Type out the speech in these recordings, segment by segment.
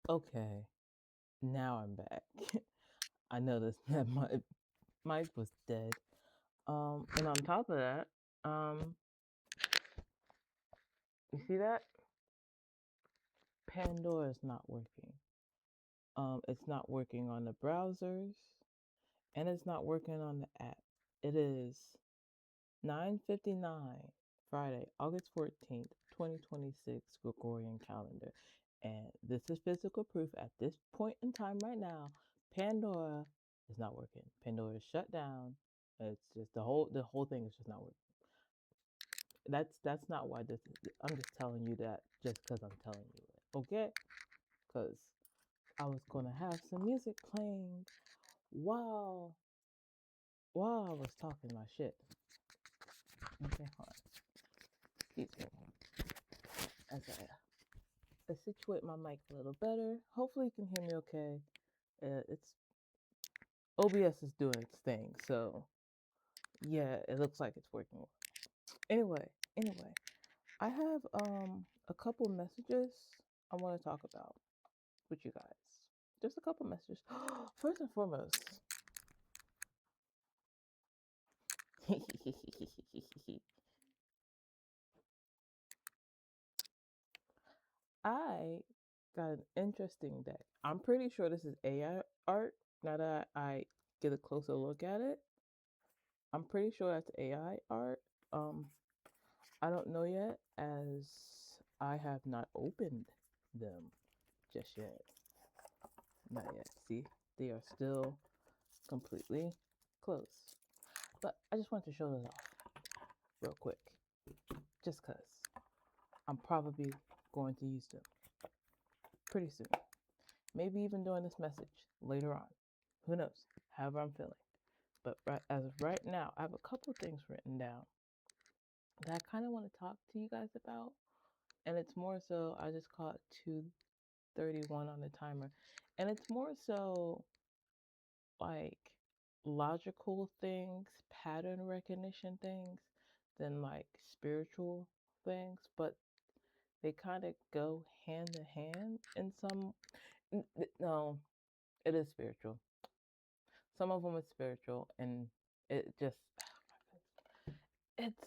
Okay, now I'm back. I noticed that my mic was dead. And on top of that, um, you see that Pandora is not working. It's not working on the browsers, and it's not working on the app. It is 9:59 Friday, August 14th, 2026 Gregorian calendar. And this is physical proof at this point in time right now. Pandora is not working. Pandora is shut down. It's just the whole thing is just not working. That's not why this is. I'm just telling you that just because I'm telling you it. Okay? Because I was gonna have some music playing while while I was talking my shit. Okay, hold on. Excuse me. As I situate my mic a little better. Hopefully you can hear me okay. It's OBS is doing its thing, so yeah, it looks like it's working well. Anyway, I have a couple messages I want to talk about with you guys. Just a couple messages. First and foremost, I got an interesting deck. I'm pretty sure this is AI art. Now that I get a closer look at it, I'm pretty sure that's AI art. Um, I don't know yet, as I have not opened them just yet. Not yet. See, they are still completely closed. But I just want to show those off real quick, just because I'm probably going to use them pretty soon. Maybe even during this message later on. Who knows? However I'm feeling. But as of right now, I have a couple things written down that I kind of want to talk to you guys about. And it's more so, I just call it 2:31 on the timer. And it's more so like logical things, pattern recognition things, than like spiritual things. But they kind of go hand in hand in some. No, it is spiritual. Some of them is spiritual, and it just it's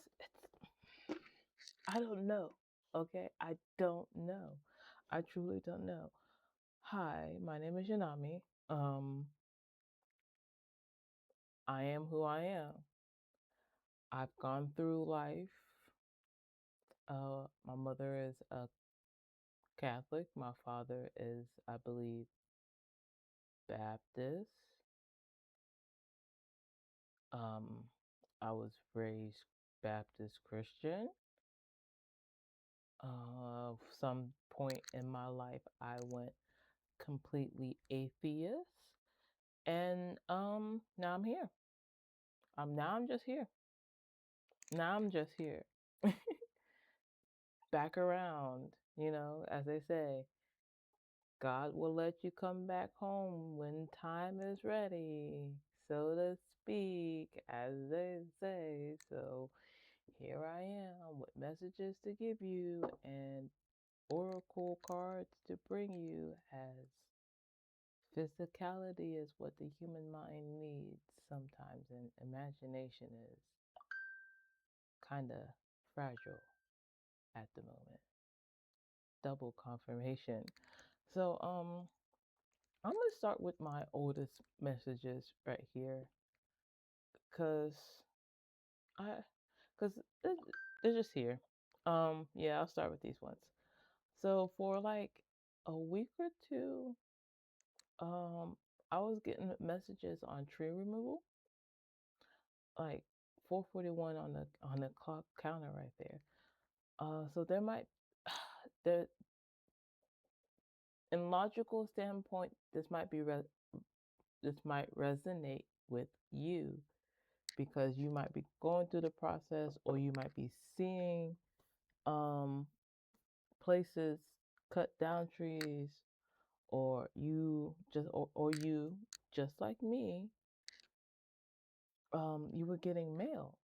I don't know. Okay, I don't know. I truly don't know. Hi, my name is Yanami. Um, I am who I am. I've gone through life. My mother is a Catholic. My father is, I believe, Baptist. Um, I was raised Baptist Christian. Some point in my life, I went completely atheist, and now I'm here. Now I'm just here. Now I'm just here. Back around, as they say, God will let you come back home when time is ready, so to speak, as they say. So here I am with messages to give you and oracle cards to bring you, as physicality is what the human mind needs sometimes, and imagination is kind of fragile at the moment. Double confirmation. So, I'm gonna start with my oldest messages right here, cause I, cause they're just here. Yeah, I'll start with these ones. So for like a week or two, um, I was getting messages on tree removal, like 4:41 on the clock counter right there. So there might, there, in logical standpoint, this might resonate with you, because you might be going through the process, or you might be seeing um places cut down trees, or you just like me, you were getting mail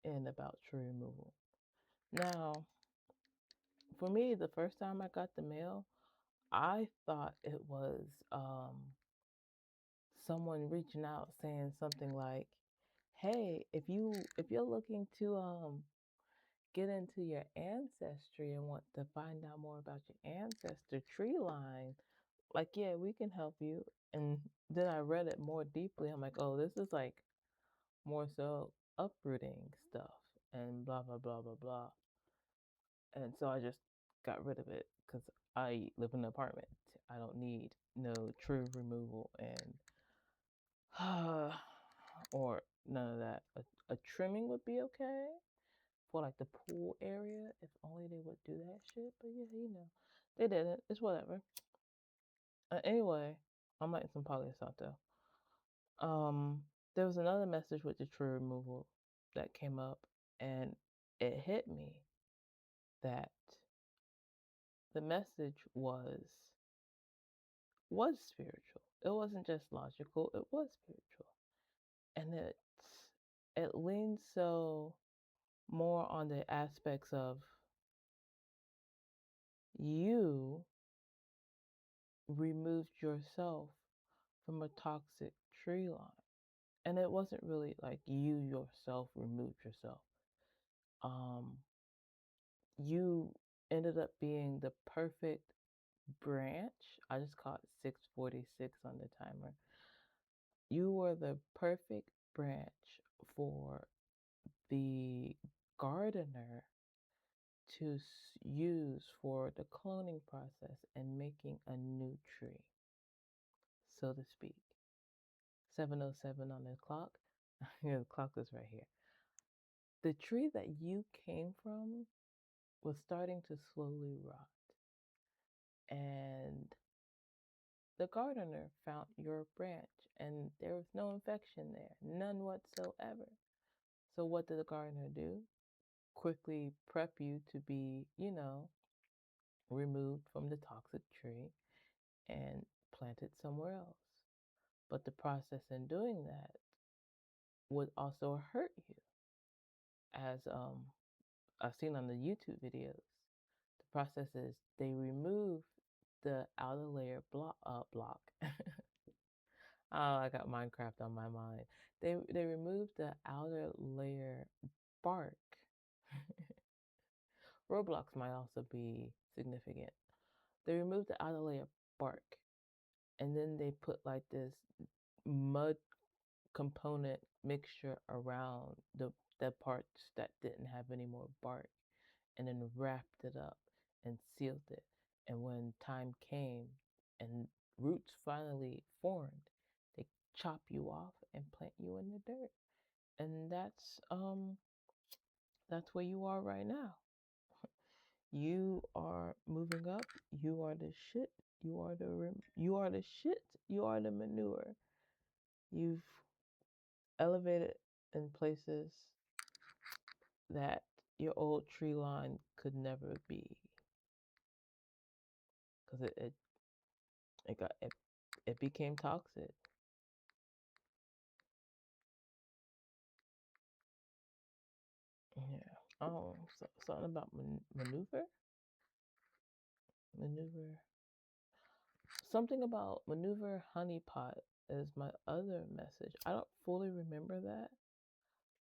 in about tree removal. Now, for me, the first time I got the mail, I thought it was someone reaching out saying something like, "Hey, if you're looking to get into your ancestry and want to find out more about your ancestor tree line, like, yeah, we can help you." And then I read it more deeply. I'm like, oh, this is like more so uprooting stuff and blah blah blah blah blah. And so I just got rid of it because I live in an apartment. I don't need no tree removal and or none of that. A trimming would be okay for like the pool area if only they would do that shit. But yeah, they didn't. It's whatever. Anyway, I'm lighting some Palo Santo. There was another message with the tree removal that came up, and it hit me that the message was spiritual. It wasn't just logical, it was spiritual. And it leans so more on the aspects of you removed yourself from a toxic tree line. And it wasn't really like you yourself removed yourself. You ended up being the perfect branch. I just caught 6:46 on the timer. You were the perfect branch for the gardener to use for the cloning process and making a new tree, so to speak. 7:07 on the clock. Yeah, the clock is right here. The tree that you came from was starting to slowly rot. And the gardener found your branch and there was no infection there, none whatsoever. So, what did the gardener do? Quickly prep you to be, removed from the toxic tree and planted somewhere else. But the process in doing that would also hurt you, as I've seen on the YouTube videos. The process is they remove the outer layer block. Oh, I got Minecraft on my mind. They remove the outer layer bark. Roblox might also be significant. They remove the outer layer bark, and then they put like this mud component mixture around the parts that didn't have any more bark, and then wrapped it up and sealed it. And when time came and roots finally formed, they chop you off and plant you in the dirt. And that's where you are right now. You are moving up. You are the shit. You are the shit. You are the manure. You've elevated in places that your old tree line could never be, because it became toxic. Yeah. Oh, something about maneuver. Something about maneuver honeypot is my other message. I don't fully remember that,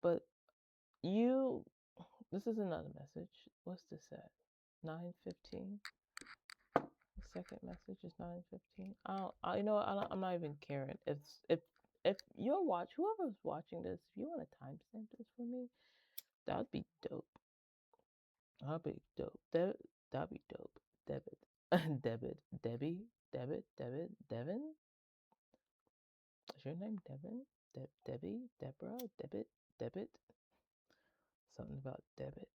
but you. This is another message. What's this at? 9:15. The second message is 9:15. I'm not even caring. If you're whoever's watching this, if you want to timestamp this for me, that would be dope. That'd be dope. That'd be dope. Devin. Is your name Devin? Debbie, Deborah, Debit. Something about debit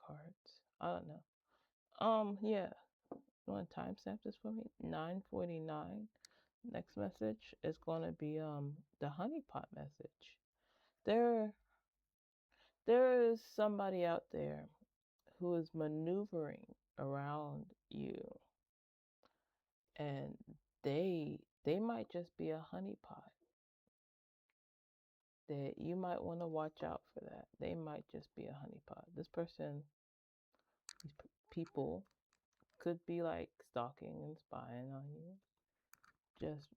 cards. I don't know. Yeah. You want to timestamp this for me? 9:49. Next message is gonna be the honeypot message. There is somebody out there who is maneuvering around you, and they might just be a honeypot. That you might want to watch out for that. They might just be a honeypot. This person, these people could be like stalking and spying on you, just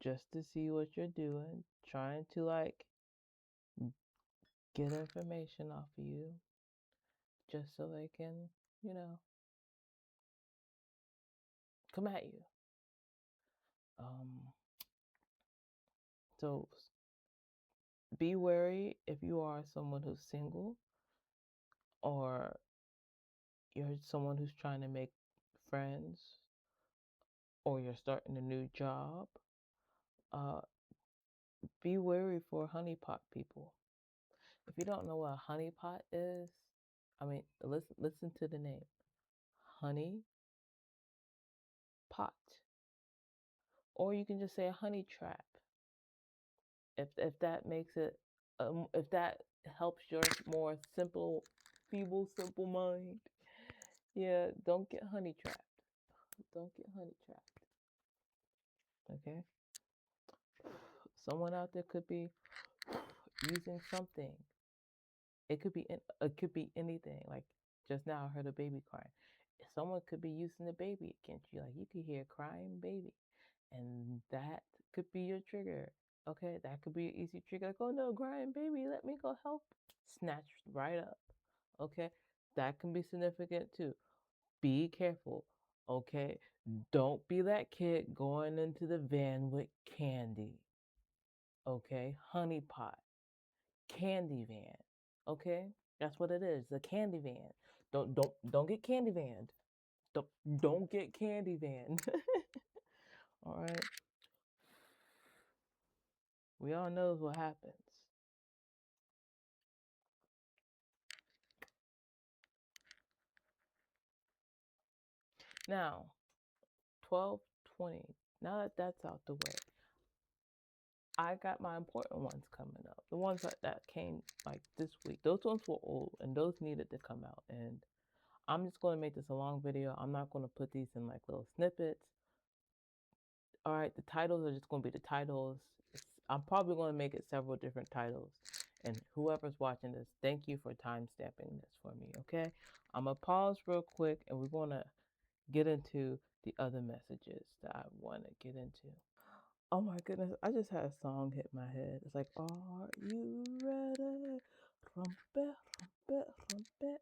just to see what you're doing, trying to like get information off of you, just so they can, you know, come at you. Um, so be wary if you are someone who's single, or you're someone who's trying to make friends, or you're starting a new job. Uh, be wary for honeypot people. If you don't know what a honeypot is, I mean, listen to the name, honey pot, or you can just say a honey trap. If that makes it, if that helps your more simple, feeble, simple mind, yeah, don't get honey trapped. Don't get honey trapped. Okay. Someone out there could be using something. It could be anything. Like just now, I heard a baby crying. Someone could be using the baby against you. Like you could hear crying baby, and that could be your trigger. Okay, that could be an easy trigger. Like, oh no, crying baby, let me go help. Snatch right up. Okay, that can be significant too. Be careful. Okay, don't be that kid going into the van with candy. Okay, honey pot, candy van. Okay, that's what it is. A candy van. Don't get candy van. Don't get candy van. All right. We all know what happens. Now, 12/20. Now that that's out the way, I got my important ones coming up. The ones that came like this week. Those ones were old and those needed to come out. And I'm just going to make this a long video. I'm not going to put these in like little snippets. All right, the titles are just going to be the titles. I'm probably going to make it several different titles. And whoever's watching this, thank you for time stamping this for me, okay? I'm going to pause real quick and we're going to get into the other messages that I want to get into. Oh my goodness, I just had a song hit my head. It's like, are you ready? Trumpet, trumpet, trumpet,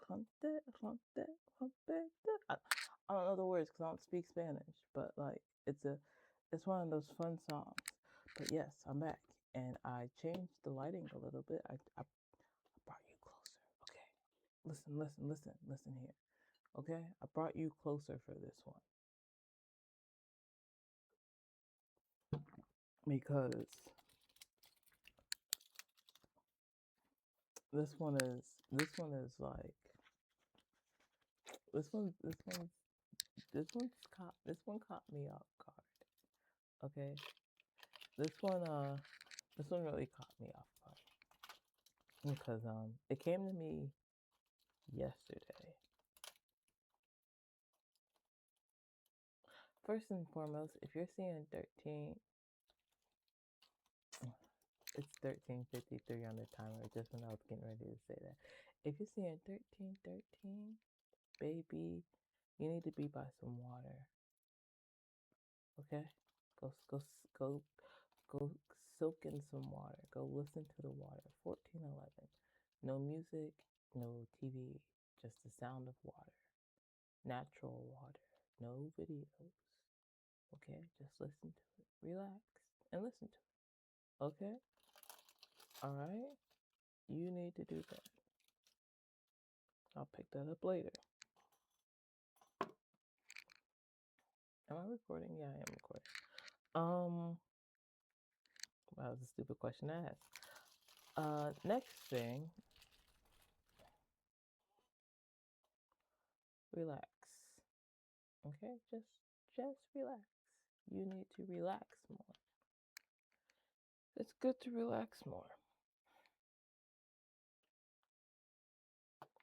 trumpet, trumpet, trumpet. I don't know the words because I don't speak Spanish, but like it's one of those fun songs. But yes, I'm back and I changed the lighting a little bit. I brought you closer. Okay, listen here. Okay, I brought you closer for this one because this one is like this one this one this one caught me off guard. Okay, this one really caught me off guard because it came to me yesterday. First and foremost, if you're seeing 13, it's 13:53 on the timer. Just when I was getting ready to say that, if you're seeing 13:13, baby, you need to be by some water. Okay, go go soak in some water. Go listen to the water. 14:11. No music, no TV, just the sound of water. Natural water. No videos. Okay, just listen to it. Relax and listen to it. Okay? All right? You need to do that. I'll pick that up later. Am I recording? Yeah, I am recording. That was a stupid question to ask. Next thing, relax. Okay? Just relax. You need to relax more. It's good to relax more.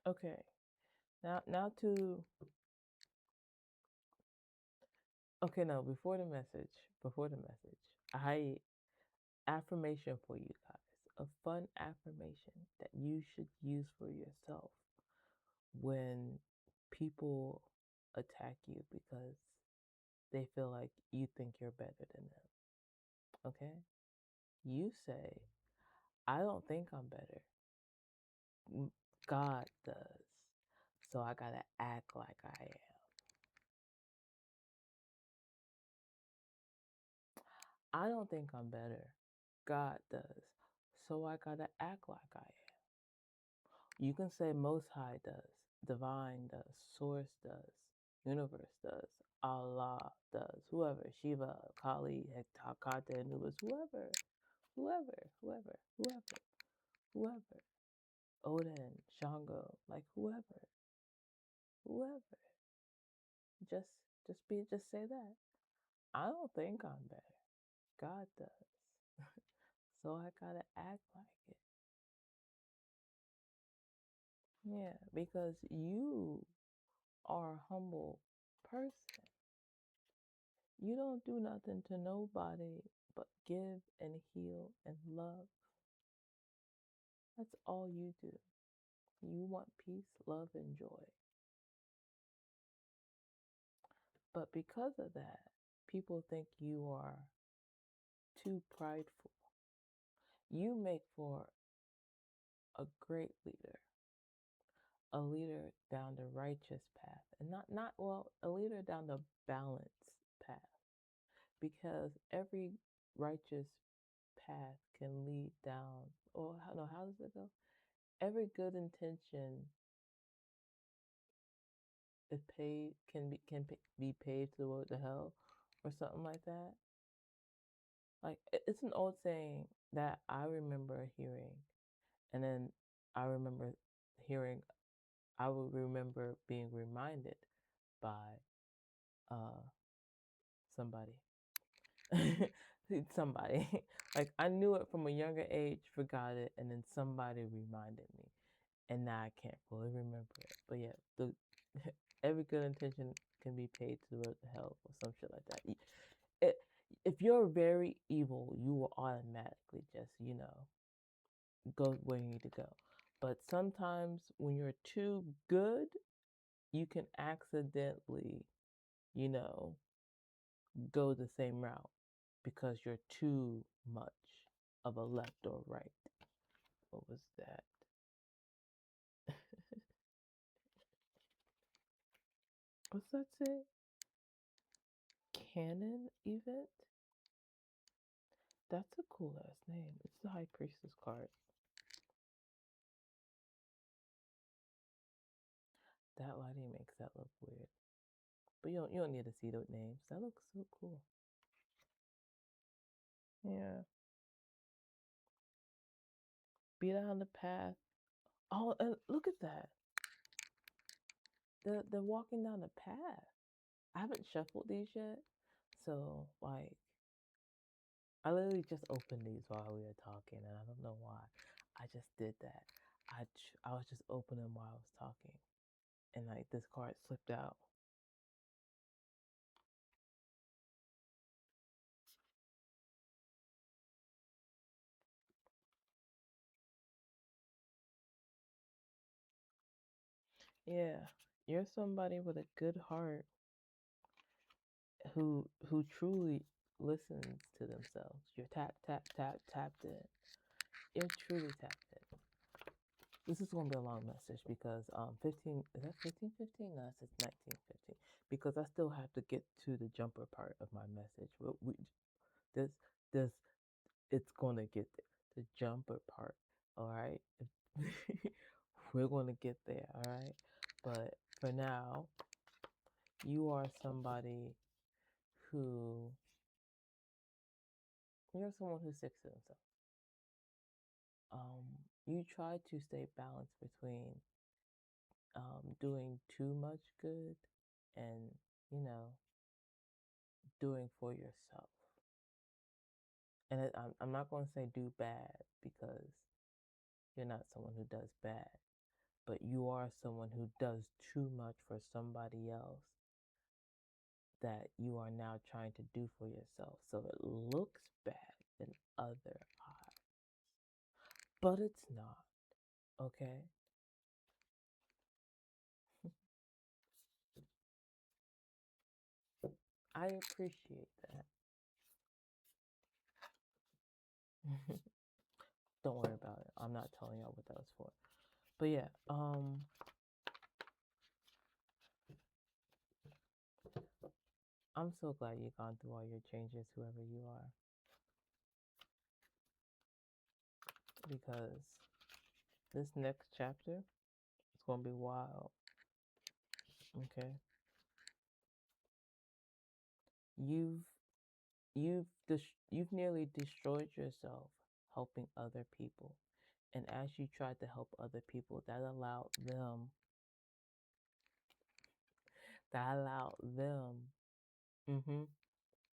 Okay. Now to okay, no, before the message, I affirmation for you guys. A fun affirmation that you should use for yourself when people attack you because they feel like you think you're better than them. Okay? You say, I don't think I'm better. God does. So I gotta act like I am. I don't think I'm better. God does. So I gotta act like I am. You can say Most High does, Divine does, Source does, Universe does, Allah does, whoever, Shiva, Kali, Hecate, Anubis, whoever, Odin, Shango, like whoever. Just just say that. I don't think I'm better. God does. So I gotta act like it. Yeah, because you are a humble person. You don't do nothing to nobody but give and heal and love. That's all you do. You want peace, love, and joy. But because of that, people think you are too prideful. You make for a great leader, a leader down the righteous path, and not well, a leader down the balanced path, because every righteous path can lead down. Or no, how does it go? Every good intention is paid can be paved to the road to hell, or something like that. Like it's an old saying that I remember hearing, and then I remember hearing. I would remember being reminded by uh somebody. Somebody. Like I knew it from a younger age, forgot it, and then somebody reminded me. And now I can't fully remember it. But yeah, the every good intention can be paid to the road to hell or some shit like that. It, if you're very evil, you will automatically just, go where you need to go. But sometimes when you're too good, you can accidentally, you know, go the same route because you're too much of a left or right. What was that? What's that say? Canon event? That's a cool ass name. It's the High Priestess card. That lighting makes that look weird. But you don't need to see those names. That looks so cool. Yeah. Be down the path. Oh, and look at that. They're walking down the path. I haven't shuffled these yet. So like I literally just opened these while we were talking, and I don't know why. I just did that. I was just opening while I was talking, and like this card slipped out. Yeah, you're somebody with a good heart who truly listens to themselves. You're tapped in. You're truly tapped in. This is gonna be a long message because 15, is that 15:15? No, it's 19:15, because I still have to get to the jumper part of my message. But this this it's gonna get there. The jumper part, all right. We're gonna get there, all right. But for now, you are somebody who you're someone who sticks to themselves. You try to stay balanced between doing too much good and doing for yourself. And I'm not going to say do bad because you're not someone who does bad, but you are someone who does too much for somebody else that you are now trying to do for yourself. So it looks bad in other eyes, but it's not, okay? I appreciate that. Don't worry about it. I'm not telling y'all what that was for. But yeah, I'm so glad you've gone through all your changes, whoever you are, because this next chapter is gonna be wild. Okay, you've you've nearly destroyed yourself helping other people, and as you tried to help other people, that allowed them mm-hmm,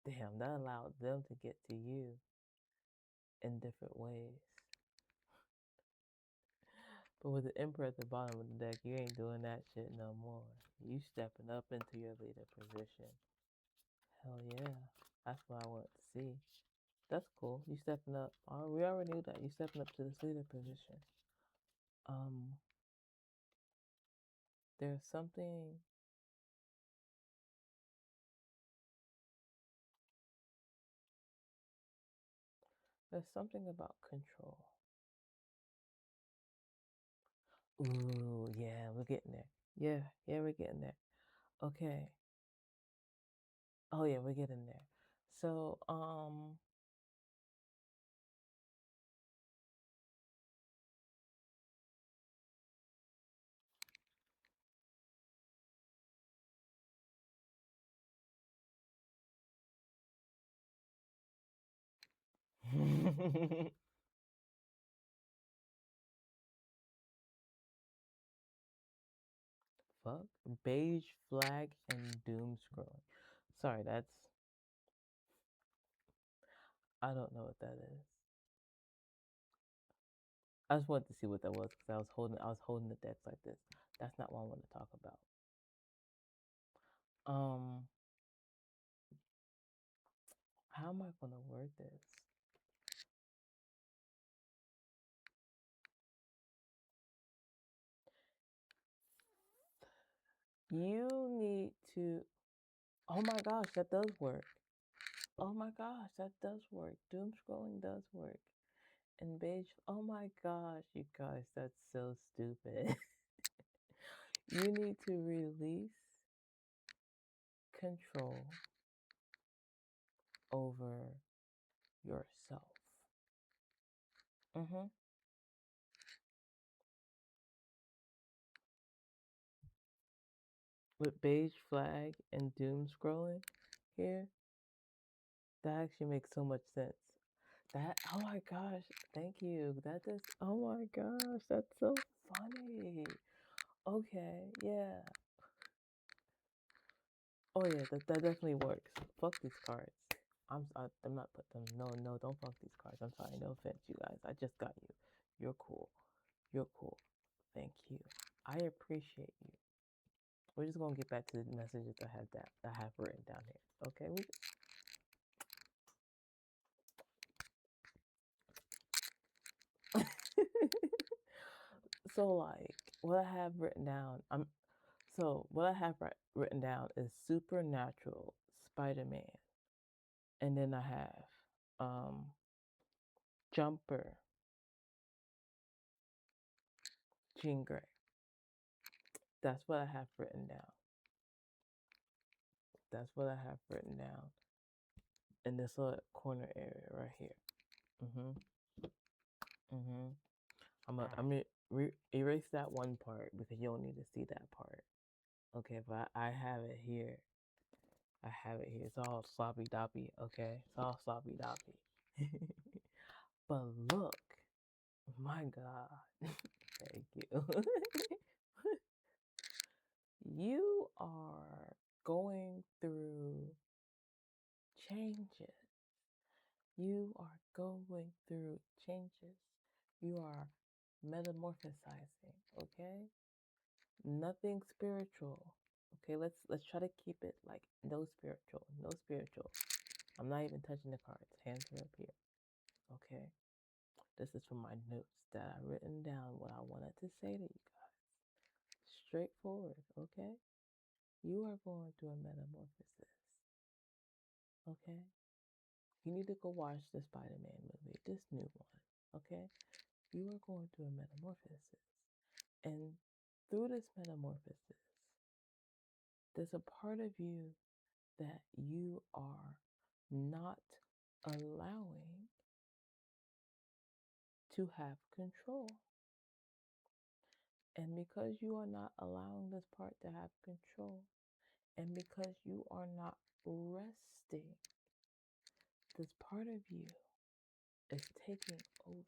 damn, that allowed them to get to you in different ways. But with the Emperor at the bottom of the deck, you ain't doing that shit no more. You stepping up into your leader position. Hell yeah. That's what I want to see. That's cool. You stepping up. Oh, we already knew that. You stepping up to this leader position. Um, there's something about control. Ooh, yeah, we're getting there. Yeah, we're getting there. Okay. Oh yeah, we're getting there. So, fuck, beige flag and doom scrolling. Sorry, I don't know what that is. I just wanted to see what that was because I was holding the decks like this. That's not what I want to talk about. How am I gonna word this? You need to. Oh my gosh, that does work. Oh my gosh, that does work. Doom scrolling does work. And beige. Oh my gosh, you guys, that's so stupid. You need to release control over yourself. Mm-hmm. With beige flag and doom scrolling here, that actually makes so much sense. That, oh my gosh, thank you. That is, oh my gosh, that's so funny. Okay, yeah. Oh yeah, that definitely works. Fuck these cards. I'm not putting them. No, don't fuck these cards. I'm sorry, no offense, you guys. I just got you. You're cool. You're cool. Thank you. I appreciate you. We're just gonna get back to the messages I have written down here. Okay, so like what I have written down, what I have written down is Supernatural Spider-Man, and then I have Jumper Jean Grey. That's what I have written down. That's what I have written down in this little corner area right here. I'm gonna erase that one part because you don't need to see that part. Okay, but I have it here. I have it here. It's all sloppy doppy. Okay, it's all sloppy doppy. But look, my God, thank you. You are going through changes. You are going through changes. You are metamorphosizing, okay? Nothing spiritual. Okay, let's try to keep it like no spiritual. No spiritual. I'm not even touching the cards. Hands are up here. Okay? This is from my notes that I written down what I wanted to say to you guys. Straightforward, okay? You are going through a metamorphosis. Okay? You need to go watch the Spider-Man movie, this new one. Okay? You are going through a metamorphosis. And through this metamorphosis, there's a part of you that you are not allowing to have control. And because you are not allowing this part to have control, and because you are not resting, this part of you is taking over.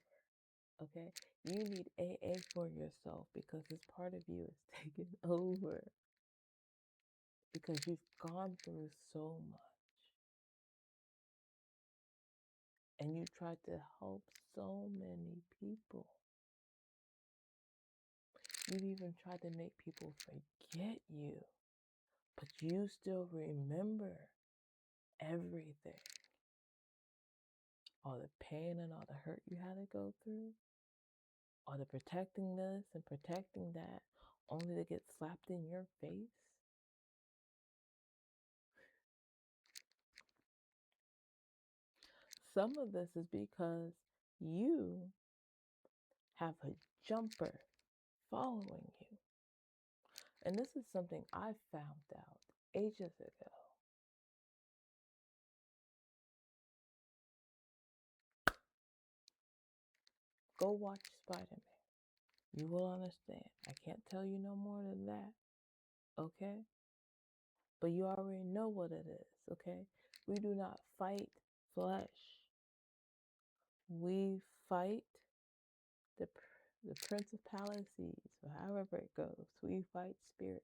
Okay? You need AA for yourself because this part of you is taking over. Because you've gone through so much. And you tried to help so many people. You've even tried to make people forget you. But you still remember everything. All the pain and all the hurt you had to go through. All the protecting this and protecting that, only to get slapped in your face. Some of this is because you have a jumper following you. And this is something I found out ages ago. Go watch Spider-Man. You will understand. I can't tell you no more than that. Okay? But you already know what it is. Okay? We do not fight flesh. We fight the principalities, or however it goes. We fight spirit.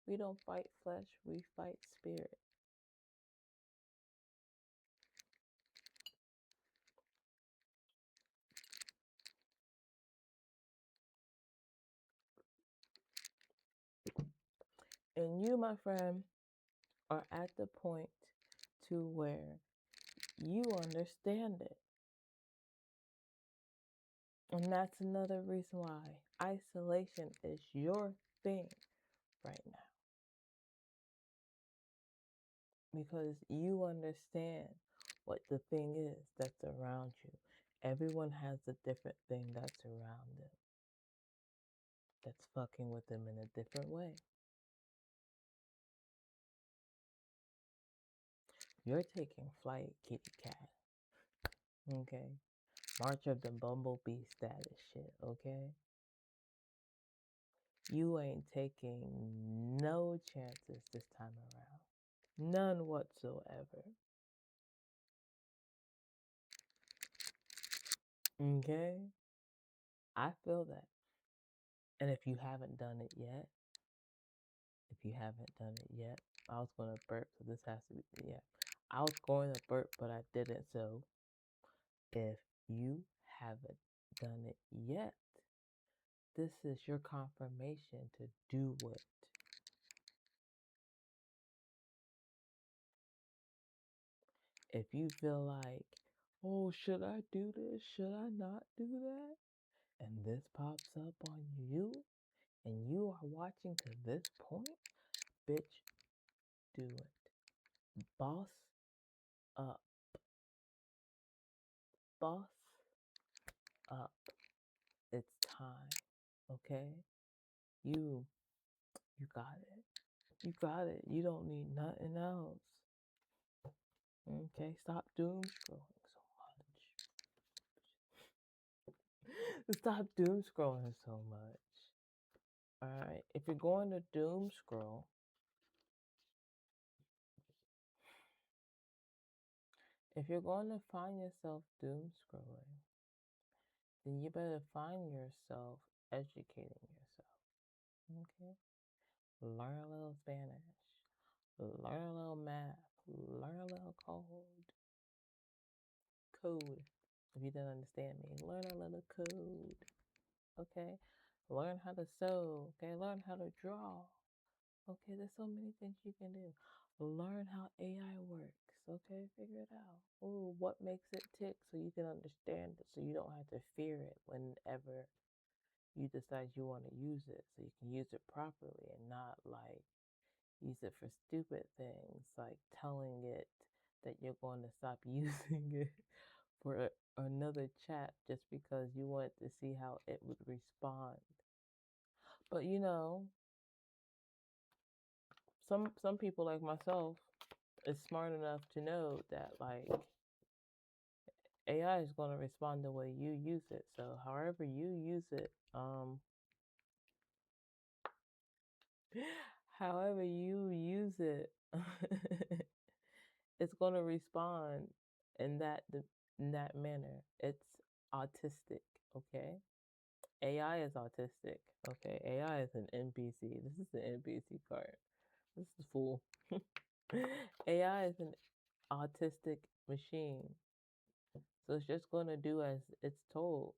We don't fight flesh. We fight spirit. And you, my friend, are at the point to where you understand it. And that's another reason why isolation is your thing right now. Because you understand what the thing is that's around you. Everyone has a different thing that's around them, that's fucking with them in a different way. You're taking flight, kitty cat. Okay? March of the Bumblebee status shit, okay? You ain't taking no chances this time around. None whatsoever. Okay? I feel that. And if you haven't done it yet, I was going to burp, so this has to be, yeah. I was going to burp, but I didn't. So if you haven't done it yet, this is your confirmation to do it. If you feel like, oh, should I do this? Should I not do that? And this pops up on you, and you are watching to this point, bitch, do it. Boss up. Boss up. It's time. Okay? You got it. You got it. You don't need nothing else. Okay? Stop doom scrolling so much. Stop doom scrolling so much. Alright? If you're going to doom scroll, if you're going to find yourself doom scrolling, then you better find yourself educating yourself. Okay? Learn a little Spanish. Learn a little math. Learn a little code. If you didn't understand me, learn a little code. Okay? Learn how to sew. Okay? Learn how to draw. Okay? There's so many things you can do. Learn how AI works. Okay? Figure it out. Ooh, what makes it tick so you can understand it, so you don't have to fear it whenever you decide you want to use it, so you can use it properly and not like use it for stupid things like telling it that you're going to stop using it for another chat just because you wanted to see how it would respond. But some people like myself is smart enough to know that like AI is going to respond the way you use it. So however you use it, however you use it, it's going to respond in that manner. It's autistic, okay? AI is autistic, okay? AI is an NPC. This is the NPC card. This is fool. AI is an autistic machine. So it's just going to do as it's told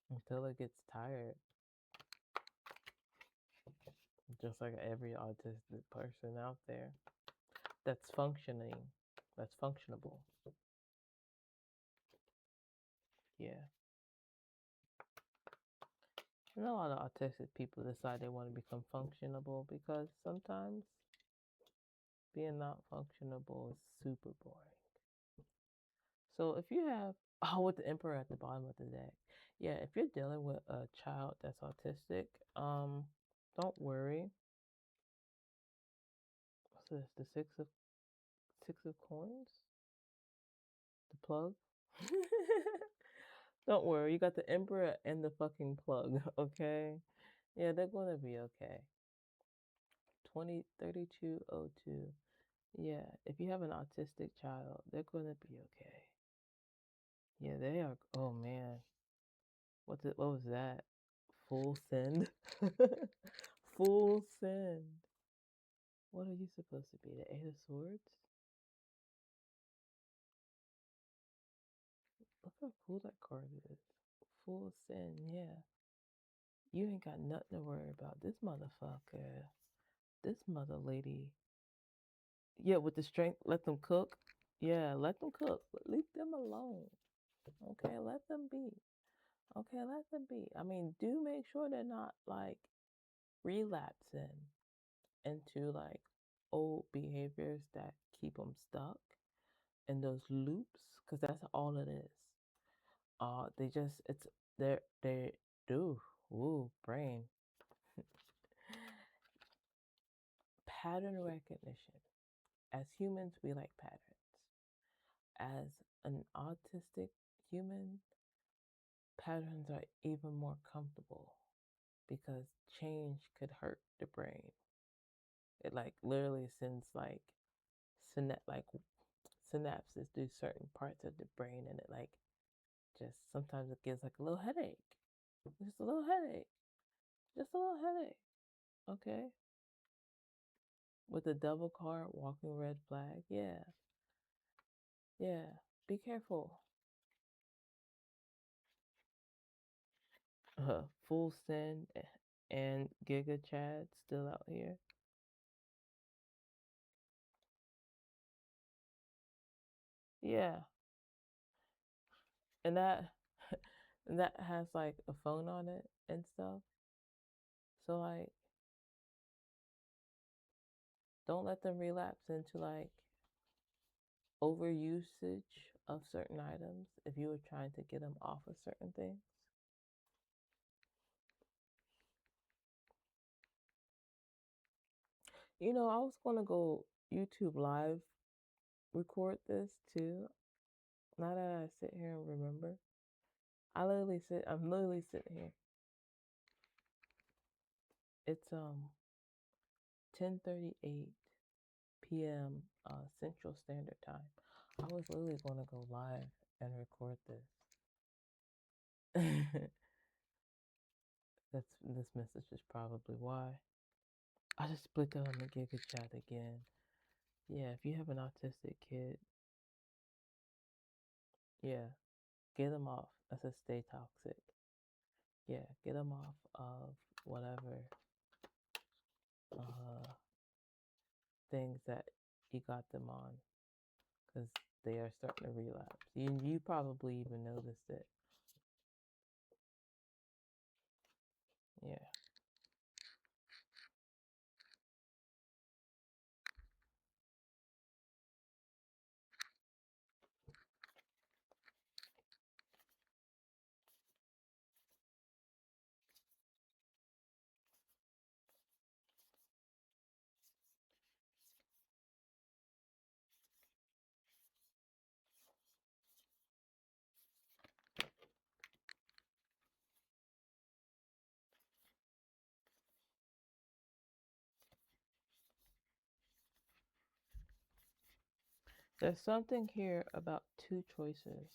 until it gets tired. Just like every autistic person out there that's functioning, that's functionable. Yeah. And a lot of autistic people decide they want to become functionable because sometimes being not functionable is super boring. So if you have, with the Emperor at the bottom of the deck, yeah, if you're dealing with a child that's autistic, don't worry. What's this? The six of coins? The plug? Don't worry, you got the Emperor and the fucking plug, okay? Yeah, they're gonna be okay. 203202. Yeah, if you have an autistic child, they're gonna be okay. Yeah, they are. Oh man, what was that? Full send. Full send. What are you supposed to be? The Eight of Swords? Look how cool that card is. Full send, yeah. You ain't got nothing to worry about. This motherfucker. This mother lady. Yeah, with the strength, let them cook. Yeah, let them cook. Leave them alone. Okay, let them be. Okay, let them be. I mean, do make sure they're not like relapsing into like old behaviors that keep them stuck in those loops, because that's all it is. They just they do brain pattern recognition. As humans, we like patterns. As an autistic human, patterns are even more comfortable because change could hurt the brain. It like literally sends like synapses through certain parts of the brain, and it like just sometimes it gives like a little headache. Just a little headache. Just a little headache. Okay. With the double card, walking red flag. Yeah. Yeah. Be careful. Full send and Giga Chad still out here. Yeah. And that and that has like a phone on it and stuff. So like don't let them relapse into like over usage of certain items if you were trying to get them off of certain things. I was gonna go YouTube live record this too. Now that I sit here and remember, I'm literally sitting here. It's 10:38 p.m. Central Standard Time. I was literally gonna go live and record this. This message is probably why. I just split that on the Giga Chat again. Yeah, if you have an autistic kid, yeah, get them off. That says stay toxic. Yeah, get them off of whatever things that you got them on, because they are starting to relapse. You probably even noticed it. Yeah. There's something here about two choices.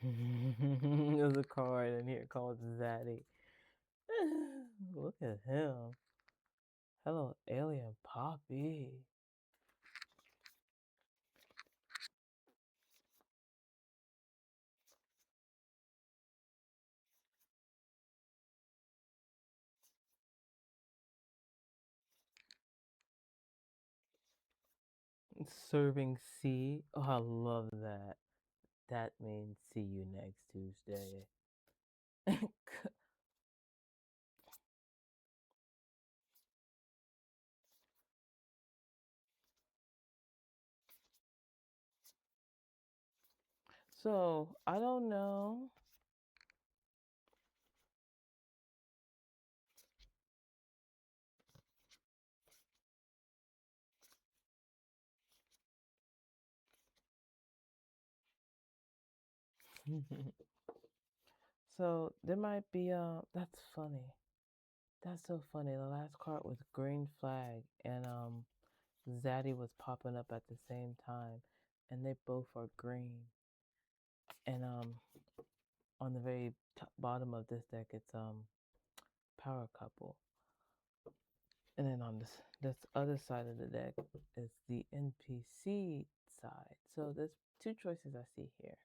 There's a card in here called Zaddy. Look at him. Hello, alien Poppy. Serving C. Oh, I love that. That means see you next Tuesday. So, I don't know. So, there might be, that's funny. That's so funny. The last card was green flag, and Zaddy was popping up at the same time, and they both are green. And on the very bottom of this deck, it's power couple, and then on this other side of the deck is the NPC side. So there's two choices I see here.